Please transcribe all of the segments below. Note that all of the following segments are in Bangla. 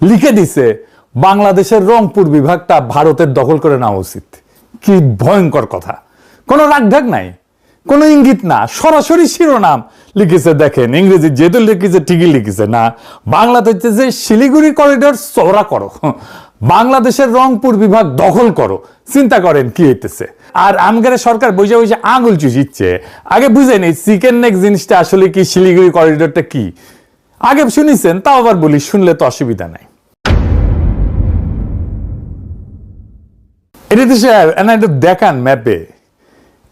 লিখে দিছে বাংলাদেশের রংপুর বিভাগটা ভারতের দখল করে নেওয়া উচিত। কি ভয়ঙ্কর কথা! কোনো রাগঢাক নাই, কোনো ইঙ্গিত না, সরাসরি শিরোনাম লিখেছে। দেখেন, ইংরেজি যেহেতু লিখেছে ঠিকই লিখেছে না, বাংলাতে হচ্ছে যে শিলিগুড়ি করিডোর চওড়া করো, বাংলাদেশের রংপুর বিভাগ দখল করো। চিন্তা করেন কি হইতেছে। আর আমগারে সরকার বসে বসে আঙুল চুষিচ্ছে। আগে বুঝে নেই চিকেন নেক জিনিসটা আসলে কি, শিলিগুড়ি করিডোরটা কি। আগে শুনেছেন, তাও আবার বলি, শুনলে তো অসুবিধা নাই। এটা দেখান ম্যাপে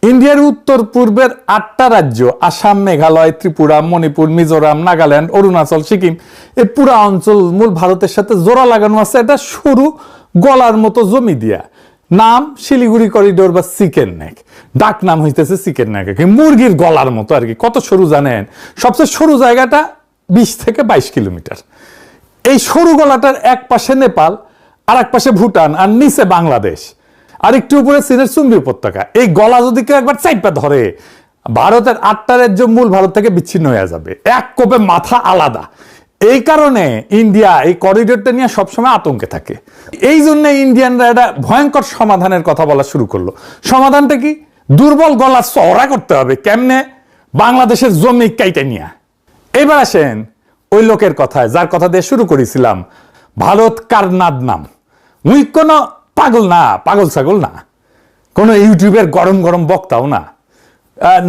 ইন্ডিয়ার উত্তর পূর্বের 8টা রাজ্য, আসাম, মেঘালয়, ত্রিপুরা, মণিপুর, মিজোরাম, নাগাল্যান্ড, অরুণাচল, সিকিম, এই পুরা অঞ্চল মূল ভারতের সাথে জোড়া লাগানো আছে এটা সরু গলার মতো জমি দিয়া। নাম শিলিগুড়ি করিডোর বা চিকেন নেক। ডাক নাম হইতেছে চিকেন নেক, মুরগির গলার মতো আর কি। কত সরু জানেন? সবচেয়ে সরু জায়গাটা 20 থেকে 22 কিলোমিটার। এই সরু গলাটার এক পাশে নেপাল, আর এক পাশে ভুটান, আর নিচে বাংলাদেশ, আর একটু উপরে চীনের চুম্বি উপত্যকা। এই গলা যদি কেউ একবার চাইপা ধরে, ভারতের 8টা রাজ্য মূল ভারত থেকে বিচ্ছিন্ন হয়ে যাবে, এক কোপে মাথা আলাদা। এই কারণে ইন্ডিয়া এই করিডোরটা নিয়ে সবসময় আতঙ্কে থাকে। এই জন্য ইন্ডিয়ানরা একটা ভয়ঙ্কর সমাধানের কথা বলা শুরু করলো। সমাধানটা কি? দুর্বল গলা চওড়া করতে হবে। কেমনে? বাংলাদেশের জমি কাইটে নিয়ে। এবার আসেন ওই লোকের কথায়, যার কথা দিয়ে শুরু করেছিলাম, ভারত কার নাম। উই কোনো পাগল না, পাগল ছাগল না, কোনো ইউটিউবের গরম গরম বক্তাও না।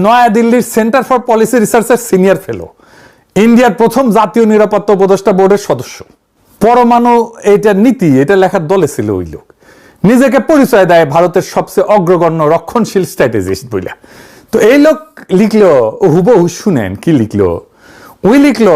নয়াদিল্লির সেন্টার ফর পলিসি রিসার্চের সিনিয়র ফেলো, ইন্ডিয়ার প্রথম জাতীয় নিরাপত্তা উপদেষ্টা বোর্ডের সদস্য, পরমাণু এটা নীতি এটা লেখার দলে ছিল ওই লোক। নিজেকে পরিচয় দেয় ভারতের সবচেয়ে অগ্রগণ্য রক্ষণশীল স্ট্র্যাটেজিস্ট বইলা। তো এই লোক লিখলো, হুবহু শুনেন কি লিখলো। ওই লিখলো,